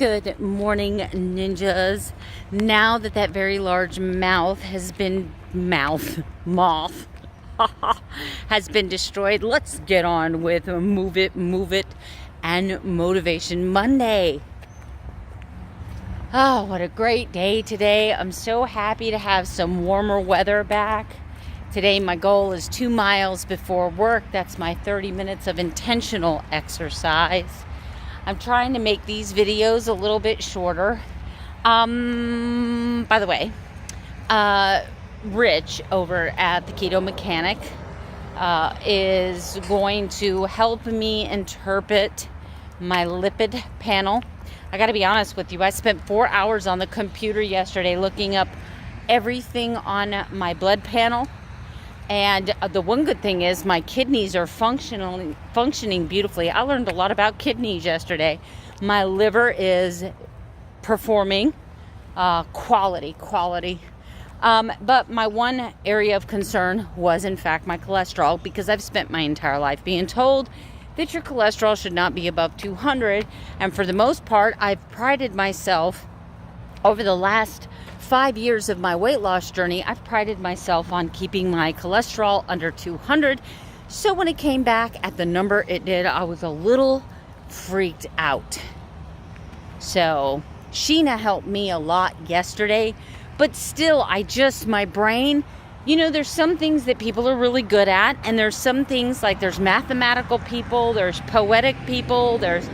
Good morning, ninjas. Now that that very large moth has been has been destroyed, let's get on with Move It, and Motivation Monday. Oh, what a great day today. I'm so happy to have some warmer weather back. Today my goal is 2 miles before work. That's my 30 minutes of intentional exercise. I'm trying to make these videos a little bit shorter. By the way, Rich over at the Keto Mechanic is going to help me interpret my lipid panel. I got to be honest with you. I spent 4 hours on the computer yesterday looking up everything on my blood panel. And the one good thing is my kidneys are functioning beautifully. I learned a lot about kidneys yesterday. My liver is performing quality. But my one area of concern was, in fact, my cholesterol, because I've spent my entire life being told that your cholesterol should not be above 200. And for the most part, I've prided myself over the last 5 years of my weight loss journey. I've prided myself on keeping my cholesterol under 200. So when it came back at the number it did, I was a little freaked out. So Sheena helped me a lot yesterday, but still, my brain, there's some things that people are really good at, and there's some things like there's mathematical people, there's poetic people, there's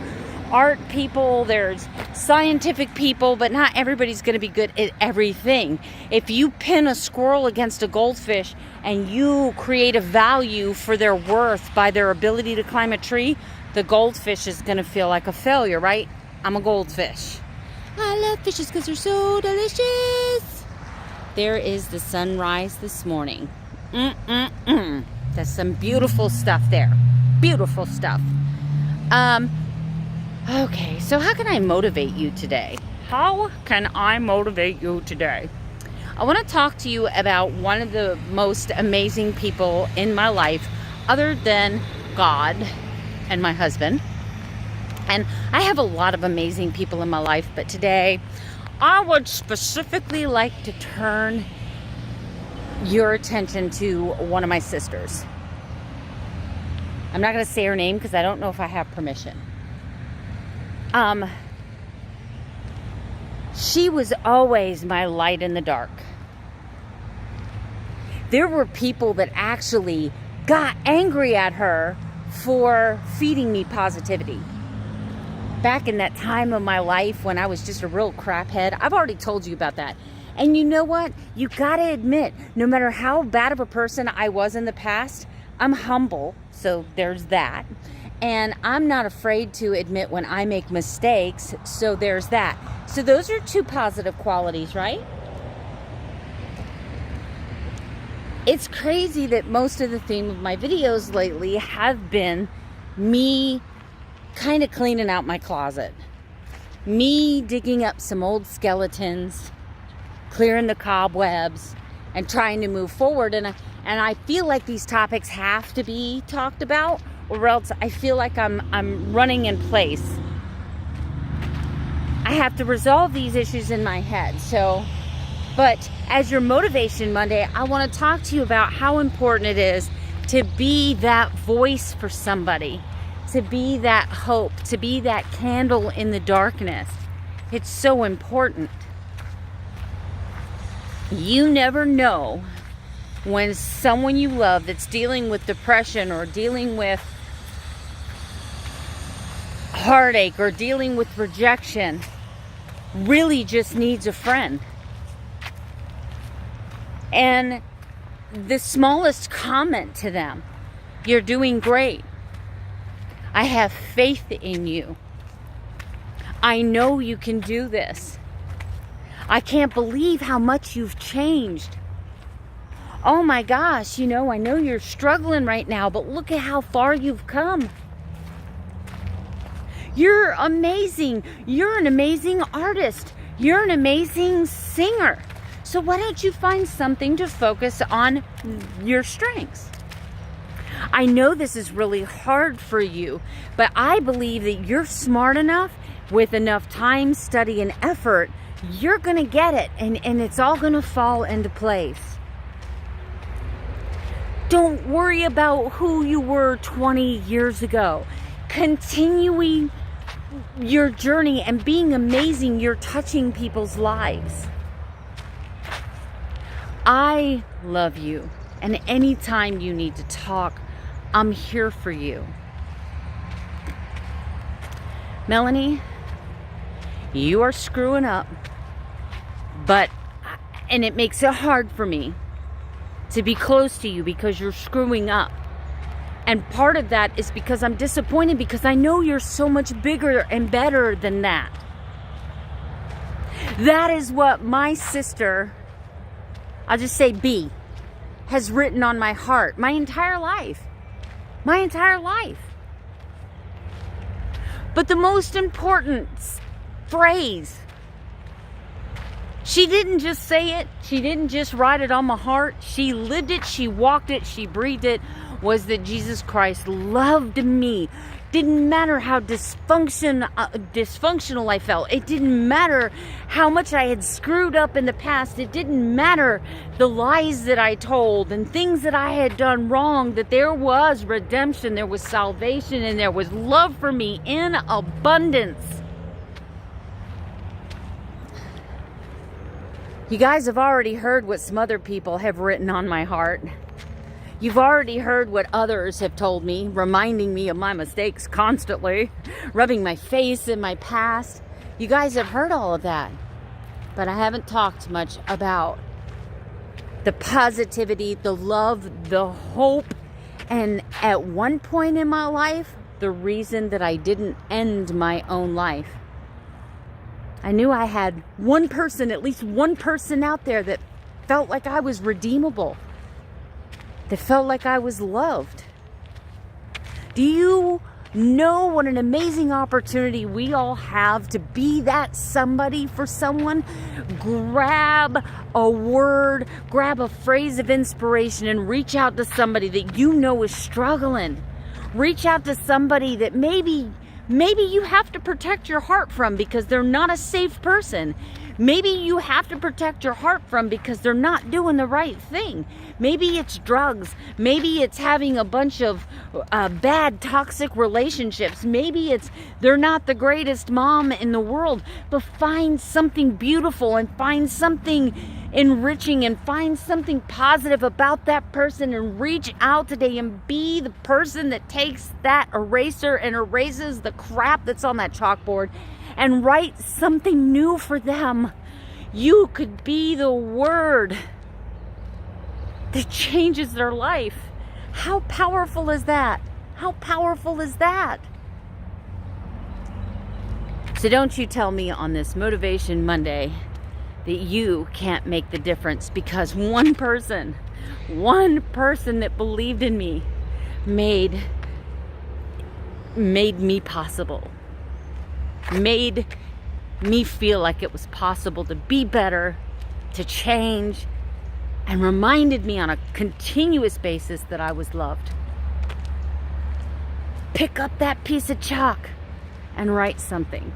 art people, there's scientific people, but not everybody's going to be good at everything. If you pin a squirrel against a goldfish and you create a value for their worth by their ability to climb a tree, the goldfish is going to feel like a failure, right? I'm a goldfish. I love fishes because they're so delicious. There is the sunrise this morning. There's some beautiful stuff there. Beautiful stuff. Okay, so how can I motivate you today? I want to talk to you about one of the most amazing people in my life, other than God and my husband. And I have a lot of amazing people in my life, but today I would specifically like to turn your attention to one of my sisters. I'm not going to say her name because I don't know if I have permission. She was always my light in the dark. There were people that actually got angry at her for feeding me positivity. Back in that time of my life when I was just a real craphead, I've already told you about that. And you know what? You gotta admit, no matter how bad of a person I was in the past, I'm humble, so there's that. And I'm not afraid to admit when I make mistakes, so there's that. So those are two positive qualities, right? It's crazy that most of the theme of my videos lately have been me kind of cleaning out my closet. Me digging up some old skeletons, clearing the cobwebs, and trying to move forward. And I feel like these topics have to be talked about, or else I feel like I'm running in place. I have to resolve these issues in my head. But as your Motivation Monday, I want to talk to you about how important it is to be that voice for somebody, to be that hope, to be that candle in the darkness. It's so important. You never know when someone you love that's dealing with depression or dealing with heartache or dealing with rejection really just needs a friend. And the smallest comment to them, "You're doing great. I have faith in you. I know you can do this. I can't believe how much you've changed. Oh my gosh, I know you're struggling right now, but look at how far you've come. You're amazing. You're an amazing artist. You're an amazing singer. So why don't you find something to focus on your strengths? I know this is really hard for you, but I believe that you're smart enough with enough time, study, and effort, you're going to get it, and it's all going to fall into place. Don't worry about who you were 20 years ago. Continuing your journey and being amazing, you're touching people's lives. I love you, and anytime you need to talk, I'm here for you. Melanie, you are screwing up, and it makes it hard for me to be close to you because you're screwing up. And part of that is because I'm disappointed, because I know you're so much bigger and better than that. That is what my sister, I'll just say B, has written on my heart my entire life. My entire life. But the most important phrase, she didn't just say it, she didn't just write it on my heart, she lived it, she walked it, she breathed it, was that Jesus Christ loved me. Didn't matter how dysfunctional I felt. It didn't matter how much I had screwed up in the past. It didn't matter the lies that I told and things that I had done wrong, that there was redemption, there was salvation, and there was love for me in abundance. You guys have already heard what some other people have written on my heart. You've already heard what others have told me, reminding me of my mistakes constantly, rubbing my face in my past. You guys have heard all of that. But I haven't talked much about the positivity, the love, the hope, and at one point in my life, the reason that I didn't end my own life. I knew I had one person, at least one person out there that felt like I was redeemable, that felt like I was loved. Do you know what an amazing opportunity we all have to be that somebody for someone? Grab a word, grab a phrase of inspiration, and reach out to somebody that you know is struggling. Reach out to somebody that maybe you have to protect your heart from because they're not a safe person. Maybe you have to protect your heart from because they're not doing the right thing. Maybe it's drugs. Maybe it's having a bunch of bad, toxic relationships. Maybe it's they're not the greatest mom in the world. But find something beautiful and find something enriching and find something positive about that person and reach out today and be the person that takes that eraser and erases the crap that's on that chalkboard and write something new for them. You could be the word that changes their life. How powerful is that? How powerful is that? So don't you tell me on this Motivation Monday that you can't make the difference, because one person that believed in me made me possible. Made me feel like it was possible to be better, to change, and reminded me on a continuous basis that I was loved. Pick up that piece of chalk and write something.